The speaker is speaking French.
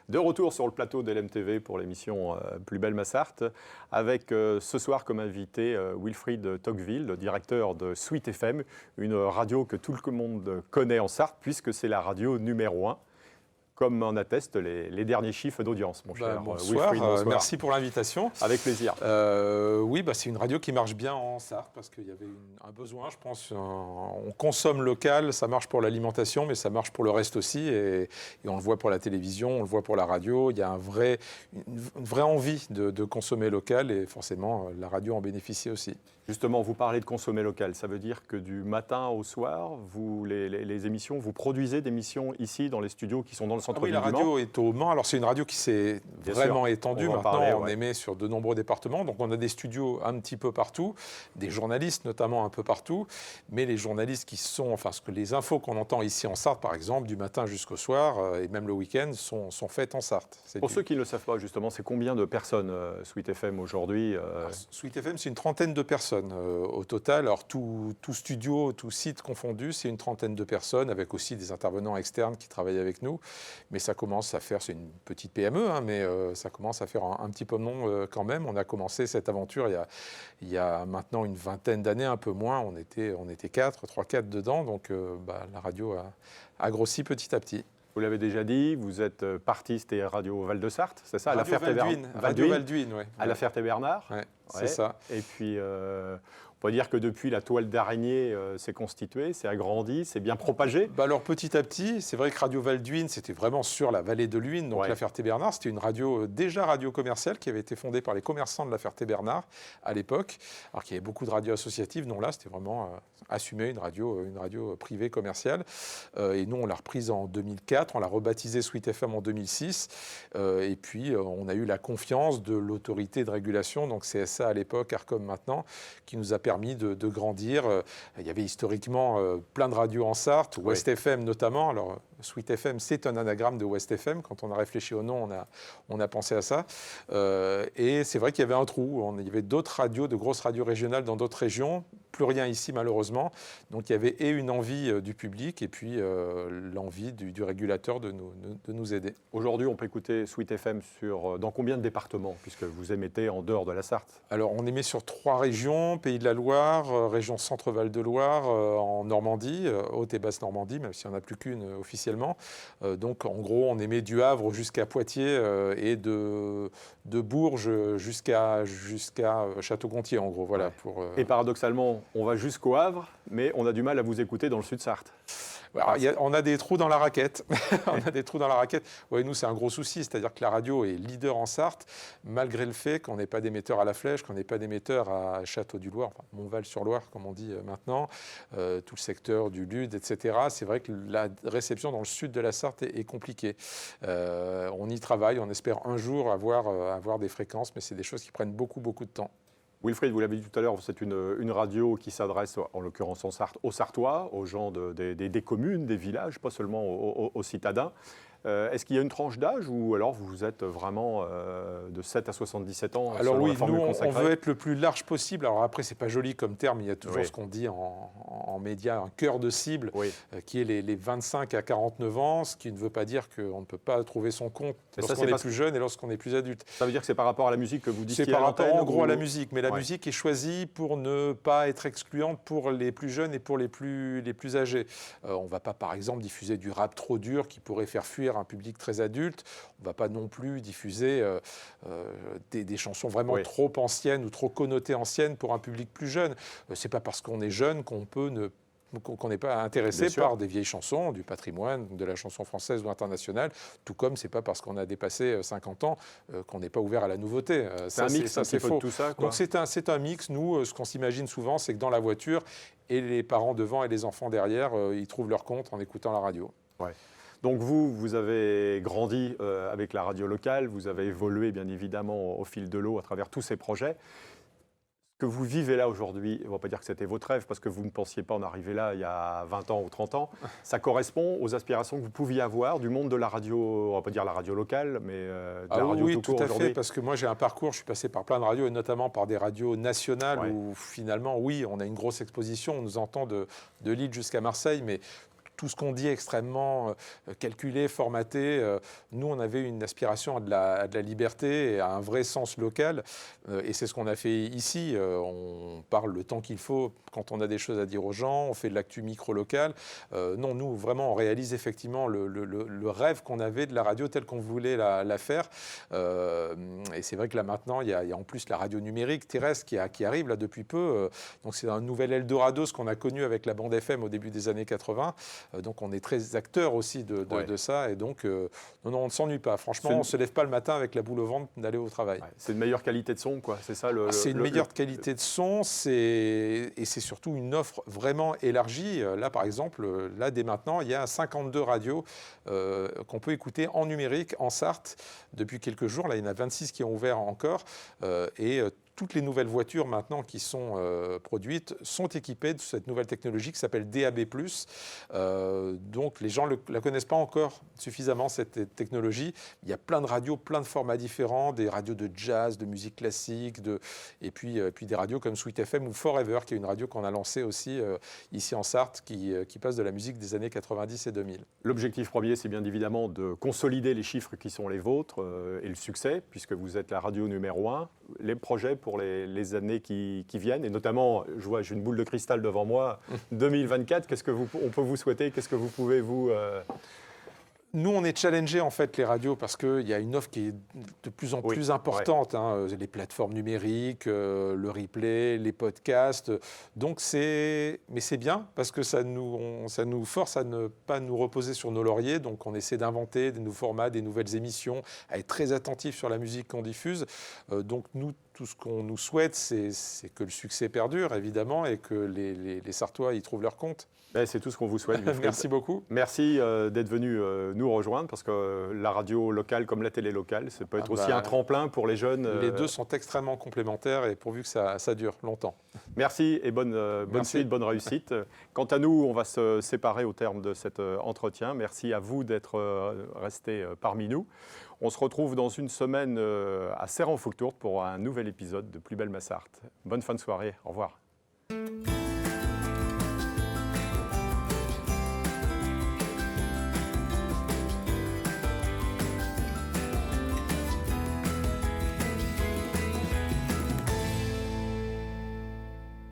De retour sur le plateau d'LMTV pour l'émission Plus belle ma Sarthe, avec ce soir comme invité Wilfried Tocqueville, le directeur de Sweet FM, une radio que tout le monde connaît en Sarthe, puisque c'est la radio numéro 1. Comme en attestent les derniers chiffres d'audience, mon cher bonsoir, Wilfried. Bonsoir. Merci pour l'invitation. Avec plaisir. Oui, c'est une radio qui marche bien en Sarthe parce qu'il y avait un besoin, je pense. On consomme local, ça marche pour l'alimentation, mais ça marche pour le reste aussi. Et on le voit pour la télévision, on le voit pour la radio. Il y a une vraie envie de consommer local et forcément, la radio en bénéficie aussi. Justement, vous parlez de consommer local. Ça veut dire que du matin au soir, les émissions, vous produisez des émissions ici dans les studios qui sont dans le centre-ville du Mans. Oui, la radio est au Mans. Alors, c'est une radio qui s'est vraiment étendue. Maintenant, on émet sur de nombreux départements. Donc, on a des studios un petit peu partout, des journalistes notamment un peu partout. Mais les journalistes qui sont, les infos qu'on entend ici en Sarthe, par exemple, du matin jusqu'au soir et même le week-end, sont faites en Sarthe. Pour ceux qui ne le savent pas, justement, c'est combien de personnes Sweet FM aujourd'hui Sweet FM, c'est une trentaine de personnes. Au total, alors tout studio, tout site confondu, c'est une trentaine de personnes, avec aussi des intervenants externes qui travaillent avec nous. Mais ça commence à faire, c'est une petite PME, mais ça commence à faire un petit peu de nom quand même. On a commencé cette aventure il y a maintenant une vingtaine d'années, un peu moins. On était 3-4 dedans, donc la radio a grossi petit à petit. Vous l'avez déjà dit, vous êtes parti, c'était Radio Val-de-Sarthe, c'est ça? Radio Valduine, oui. À La Ferté-Bernard. Ouais, c'est ça. Et puis, on peut dire que depuis, la toile d'araignée s'est constituée, s'est agrandie, s'est bien propagée. Alors, petit à petit, c'est vrai que Radio Valduine, c'était vraiment sur la vallée de l'Huine, donc La Ferté-Bernard. C'était une radio, déjà radio commerciale, qui avait été fondée par les commerçants de La Ferté-Bernard à l'époque. Alors qu'il y avait beaucoup de radios associatives. Non, là, c'était vraiment assumé une radio privée commerciale. Et nous, on l'a reprise en 2004. On l'a rebaptisée Sweet FM en 2006. Et puis, on a eu la confiance de l'autorité de régulation, donc CSA à l'époque, Arcom maintenant, qui nous a permis de grandir. Il y avait historiquement plein de radios en Sarthe, West FM notamment. Alors, Sweet FM, c'est un anagramme de West FM. Quand on a réfléchi au nom, on a pensé à ça. Et c'est vrai qu'il y avait un trou. Il y avait d'autres radios, de grosses radios régionales dans d'autres régions. Plus rien ici, malheureusement. Donc, il y avait une envie du public et puis l'envie du régulateur de nous aider. Aujourd'hui, on peut écouter Sweet FM dans combien de départements, puisque vous émettez en dehors de la Sarthe? Alors, on émet sur 3 régions, Pays de la Loire, région Centre-Val de Loire, en Normandie, Haute et Basse Normandie, même s'il n'y en a plus qu'une officiellement. Donc, en gros, on émet du Havre jusqu'à Poitiers et de Bourges jusqu'à Château-Gontier, en gros. Voilà, Et paradoxalement, on va jusqu'au Havre, mais on a du mal à vous écouter dans le Sud-Sarthe. On a des trous dans la raquette. On a des trous dans la raquette. Ouais, nous, c'est un gros souci. C'est-à-dire que la radio est leader en Sarthe, malgré le fait qu'on n'ait pas d'émetteur à La Flèche, qu'on n'ait pas d'émetteur à Château-du-Loir, Montval-sur-Loire, comme on dit maintenant, tout le secteur du Lude, etc. C'est vrai que la réception dans le sud de la Sarthe est compliquée. On y travaille. On espère un jour avoir des fréquences, mais c'est des choses qui prennent beaucoup, beaucoup de temps. Wilfried, vous l'avez dit tout à l'heure, c'est une radio qui s'adresse, en l'occurrence en Sarthe, aux Sartois, aux gens des communes, des villages, pas seulement aux citadins. Est-ce qu'il y a une tranche d'âge ou alors vous êtes vraiment de 7 à 77 ans? Alors oui, nous, on veut être le plus large possible. Alors après, c'est pas joli comme terme, il y a toujours ce qu'on dit en médias, un cœur de cible, qui est les 25 à 49 ans, ce qui ne veut pas dire qu'on ne peut pas trouver son compte lorsqu'on est plus jeune et lorsqu'on est plus adulte. Ça veut dire que c'est par rapport à la musique que vous dites? C'est par rapport en gros à la musique, mais la musique est choisie pour ne pas être excluante pour les plus jeunes et pour les plus âgés. On ne va pas par exemple diffuser du rap trop dur qui pourrait faire fuir un public très adulte. On ne va pas non plus diffuser des chansons vraiment trop anciennes ou trop connotées anciennes pour un public plus jeune. C'est pas parce qu'on est jeune qu'on n'est pas intéressé par des vieilles chansons, du patrimoine, de la chanson française ou internationale, tout comme c'est pas parce qu'on a dépassé 50 ans qu'on n'est pas ouvert à la nouveauté. C'est un mix, c'est faux. Tout ça, quoi. Donc c'est un mix. Nous, ce qu'on s'imagine souvent, c'est que dans la voiture, et les parents devant et les enfants derrière, ils trouvent leur compte en écoutant la radio. Ouais. Donc vous avez grandi avec la radio locale, vous avez évolué bien évidemment au fil de l'eau à travers tous ces projets. Ce que vous vivez là aujourd'hui, on ne va pas dire que c'était votre rêve parce que vous ne pensiez pas en arriver là il y a 20 ans ou 30 ans, ça correspond aux aspirations que vous pouviez avoir du monde de la radio, on ne va pas dire la radio locale, mais de la radio tout court aujourd'hui. Oui, tout à fait, parce que moi j'ai un parcours, je suis passé par plein de radios et notamment par des radios nationales où finalement, oui, on a une grosse exposition, on nous entend de Lille jusqu'à Marseille, mais tout ce qu'on dit est extrêmement calculé, formaté. Nous, on avait une aspiration à de la liberté et à un vrai sens local. Et c'est ce qu'on a fait ici. On parle le temps qu'il faut quand on a des choses à dire aux gens. On fait de l'actu micro-local. Non, nous, vraiment, on réalise effectivement le rêve qu'on avait de la radio telle qu'on voulait la faire. Et c'est vrai que là, maintenant, il y a en plus la radio numérique terrestre qui arrive là depuis peu. Donc, c'est un nouvel Eldorado, ce qu'on a connu avec la bande FM au début des années 80. Donc on est très acteurs aussi de ça, et donc non, on ne s'ennuie pas. Franchement, on ne se lève pas le matin avec la boule au ventre d'aller au travail. Ouais, c'est une meilleure qualité de son, quoi. C'est ça c'est une meilleure qualité de son, et c'est surtout une offre vraiment élargie. Là, par exemple, là dès maintenant, il y a 52 radios qu'on peut écouter en numérique en Sarthe depuis quelques jours. Là, il y en a 26 qui ont ouvert encore, et toutes les nouvelles voitures maintenant qui sont produites sont équipées de cette nouvelle technologie qui s'appelle DAB+. Donc les gens ne la connaissent pas encore suffisamment, cette technologie. Il y a plein de radios, plein de formats différents, des radios de jazz, de musique classique, et puis des radios comme Sweet FM ou Forever, qui est une radio qu'on a lancée aussi ici en Sarthe, qui passe de la musique des années 90 et 2000. L'objectif premier, c'est bien évidemment de consolider les chiffres qui sont les vôtres et le succès, puisque vous êtes la radio numéro 1. Les projets pour les années qui viennent, et notamment, j'ai une boule de cristal devant moi, 2024, qu'est-ce qu'on peut vous souhaiter? Qu'est-ce que vous pouvez vous... Nous, on est challengés, en fait, les radios, parce qu'il y a une offre qui est de plus en plus importante. Ouais. Les plateformes numériques, le replay, les podcasts. Donc, mais c'est bien, parce que ça nous force à ne pas nous reposer sur nos lauriers. Donc, on essaie d'inventer des nouveaux formats, des nouvelles émissions, à être très attentif sur la musique qu'on diffuse. Donc, nous, tout ce qu'on nous souhaite, c'est que le succès perdure, évidemment, et que les Sartois y trouvent leur compte. C'est tout ce qu'on vous souhaite. Merci beaucoup. Merci d'être venu nous rejoindre, parce que la radio locale comme la télé locale, ça peut être aussi un tremplin pour les jeunes. Les deux sont extrêmement complémentaires, et pourvu que ça dure longtemps. Merci et bonne suite, bonne réussite. Quant à nous, on va se séparer au terme de cet entretien. Merci à vous d'être restés parmi nous. On se retrouve dans une semaine à Serran-Fouctourte pour un nouvel épisode de Plus belle ma Sarthe. Bonne fin de soirée, au revoir.